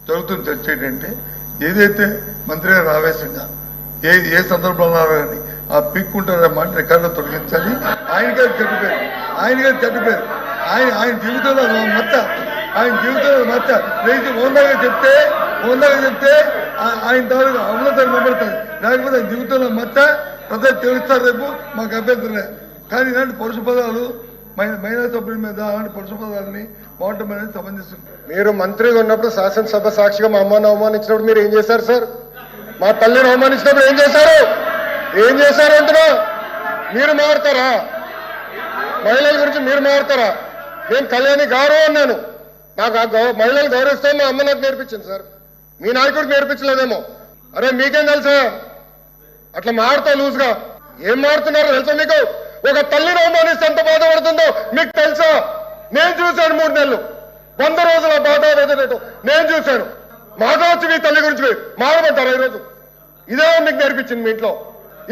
జరుగుతున్న చర్చ ఏంటంటే ఏదైతే మంత్రి గారు ఆవేశంగా ఏ సందర్భంలో కానీ ఆ పీక్కుంటారనే మాట రికార్డులో తొలగించాలి. ఆయన గారు చెడ్డపేరు ఆయన జీవితంలో మచ్చ రైతు ఓందాగా చెప్తే ఆయన తాలూకు అమలతను నిలబడతారు. లేకపోతే ఆయన జీవితంలో మచ్చ ప్రజలు తెలుస్తారు. రేపు మాకు అభ్యంతరమే. కానీ ఇలాంటి పరుష పదాలు మహిళా సభ్యుల మీద అలాంటి పరుష పదాలని వాడటం అనేది సమంజసం. మీరు మంత్రిగా ఉన్నప్పుడు శాసనసభ సాక్షిగా మా అమ్మను అవమానించినప్పుడు మీరు ఏం చేశారు సార్? మా తల్లిని అవమానించినప్పుడు ఏం చేశారు అంటున్నా? మీరు మారుతారా? మహిళల గురించి మీరు మారుతారా? నేను కళ్యాణి గౌరవం అన్నాను. నాకు ఆ మహిళలు గౌరవిస్తే మా అమ్మ నాకు నేర్పించింది సార్. మీ నాయకుడికి నేర్పించలేదేమో. అరే మీకేం తెలుసా? అట్లా మారుతా లూజ్గా ఏం మారుతున్నారో తెలుసా మీకు? ఒక తల్లిని అవమానిస్తే ఎంత బాధపడుతుందో మీకు తెలుసా? నేను చూశాను 3 నెలలు 100 రోజుల బాధ వేదనతో నేను చూశాను. మాట్లాడచ్చు మీ తల్లి గురించి మారమంటారా ఈరోజు? ఇదే మీకు నేర్పించింది మీ ఇంట్లో.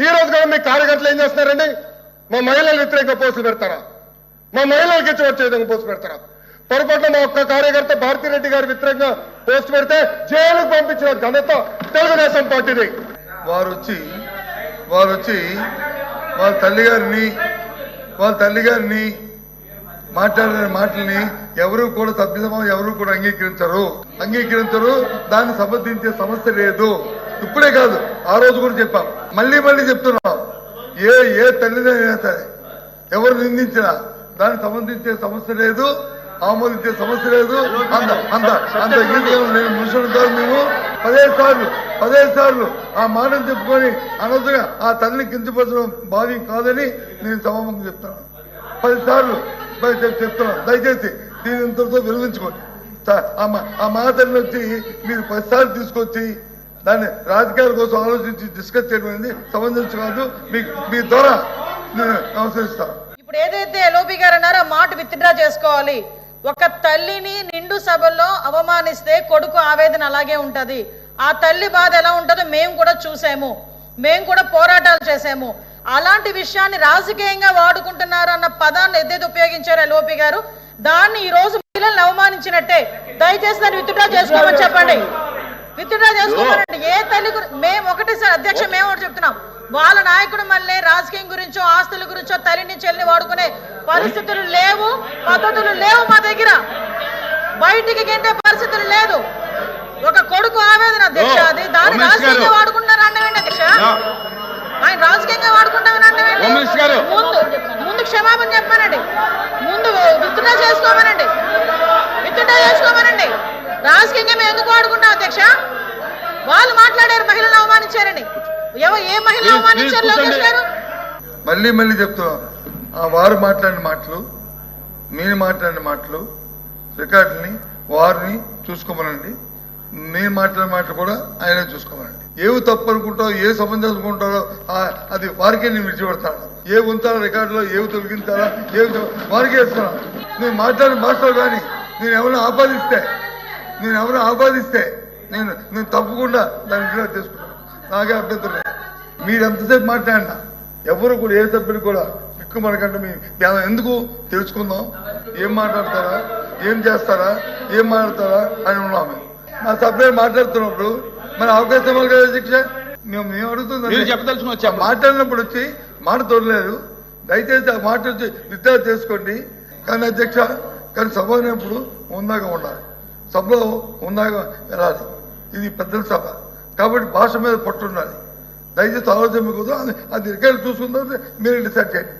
ఈ రోజు కూడా మీ కార్యకర్తలు ఏం చేస్తున్నారండి? మా మహిళలు వ్యతిరేకంగా పోస్టులు పెడతారా? మా మహిళలకు ఇచ్చి వచ్చే విధంగా పోస్టు పెడతారా? పొరపాటున మా ఒక్క కార్యకర్త భారతిరెడ్డి గారి వ్యతిరేకంగా పోస్టు పెడితే జైలుకు పంపించిన ఘనత తెలుగుదేశం పార్టీది. వారు వచ్చి వాళ్ళ తల్లి గారిని మాట్లాడిన మాటల్ని ఎవరు కూడా సభ్య సమాజం ఎవరు కూడా అంగీకరించరు. దాన్ని సమర్థించే సమస్య లేదు. ఇప్పుడే కాదు, ఆ రోజు కూడా చెప్పాం, మళ్ళీ చెప్తున్నాం. ఏ తల్లిదండ్రులైనా సరే ఎవరు నిందించినా దాన్ని సమర్థించే సమస్య లేదు, ఆమోదించే సమస్య లేదు. అంత మనుషులతో మేము 15 సార్లు ఆ మాటలు చెప్పుకొని అనవసరంగా ఆ తల్లిని కించపరచడం భావ్యం కాదని నేను సభాముఖం చెప్తున్నాను. 10 సార్లు చెప్తున్నాను. దయచేసి దీని ఇంతతో విరమించుకోండి. ఆ మాటలను వచ్చి మీరు 10 సార్లు తీసుకొచ్చి దాన్ని రాజకీయాల కోసం ఆలోచించి డిస్కస్ చేయడం అనేది సమంజసం కాదు. మీ ద్వారా నేను నమస్కరిస్తాను. ఇప్పుడు ఏదైతే ఎల్ఓపి గారు అన్నారో ఆ మాట విత్డ్రా చేసుకోవాలి. ఒక తల్లిని నిండు సభల్లో అవమానిస్తే కొడుకు ఆవేదన అలాగే ఉంటది. ఆ తల్లి బాధ ఎలా ఉంటుందో మేము కూడా చూసాము, మేము కూడా పోరాటాలు చేసాము. అలాంటి విషయాన్ని రాజకీయంగా వాడుకుంటున్నారు అన్న పదాన్ని ఏదైతే ఉపయోగించారో ఎల్ఓపి గారు, దాన్ని ఈ రోజు మహిళలను అవమానించినట్టే. దయచేసి దాన్ని విత్డ్రా చేసుకోమని చెప్పండి. విత్డ్రా చేసుకోమనండి. ఏ తల్లి మేము ఒకటే సార్ అధ్యక్ష, మేము ఒకటి చెప్తున్నాం, వాళ్ళ నాయకుడు మళ్ళీ రాజకీయం గురించో ఆస్తుల గురించో తల్లిని చెల్లిని వాడుకునే పరిస్థితులు లేవు, పద్ధతులు లేవు మా దగ్గర. బయటికి గెంటే పరిస్థితులు లేదు. ఒక కొడుకు ఆవేదన అధ్యక్ష, అది దాన్ని రాజకీయంగా వాడుకుంటున్నారు అన్నవేంటి అధ్యక్ష? ఆయన రాజకీయంగా వాడుకుంటామని అన్నవేంటి? ముందు క్షమాపణ చెప్పానండి, ముందు విత్డ్రా చేసుకోమనండి. రాజకీయంగా మేము ఎందుకు వాడుకుంటాం అధ్యక్ష? వాళ్ళు మాట్లాడారు మహిళలను అవమానించారని. ఏ మహిళ అవమానించారు లోకేష్ గారు? మళ్ళీ చెప్తున్నాం, వారు మాట్లాడిన మాటలు, మీరు మాట్లాడిన మాటలు రికార్డుని వారిని చూసుకోమనండి. నేను మాట్లాడిన మాటలు కూడా ఆయనే చూసుకోమనండి. ఏవి తప్పు అనుకుంటారో, ఏ సంబంధం అనుకుంటారో అది వారికే నేను విడిచిపెడతాను. ఏ ఉంచాలో రికార్డులో, ఏవి తొలగించాలా, వారికే ఇస్తున్నాను. నేను మాట్లాడిన మాటలు కానీ నేను ఎవరైనా ఆపాదిస్తే నేను తప్పకుండా దాన్ని విడుదల చేసుకుంటాను. నాకే అభ్యంతరం. మీరు ఎంతసేపు మాట్లాడినా ఎవరు కూడా ఏ సభ్యులు కూడా ఎక్కువ మనకంటే మీ ఎందుకు తెలుసుకుందాం, ఏం మాట్లాడతారా, ఏం చేస్తారా, ఏం మాట్లాడతారా అని ఉన్నాము. మా సభ్యులు మాట్లాడుతున్నప్పుడు మన అవకాశం ఇవ్వాలి కదా అధ్యక్ష. మేము అడుగుతుంది మాట్లాడినప్పుడు వచ్చి మాట తోడలేదు. దయచేసి ఆ మాట వచ్చి విత్డ్రా చేసుకోండి. కానీ అధ్యక్ష, కానీ సభ అనేప్పుడు ఉందాగా ఉండాలి, సభలో ఉందాగా వెళ్ళాలి. ఇది పెద్దల సభ కాబట్టి భాష మీద పట్టు ఉండాలి. దయచేసి ఆలోచన మీకు అది రికార్డు చూసుకుంటే మీరు డిసైడ్ చేయండి.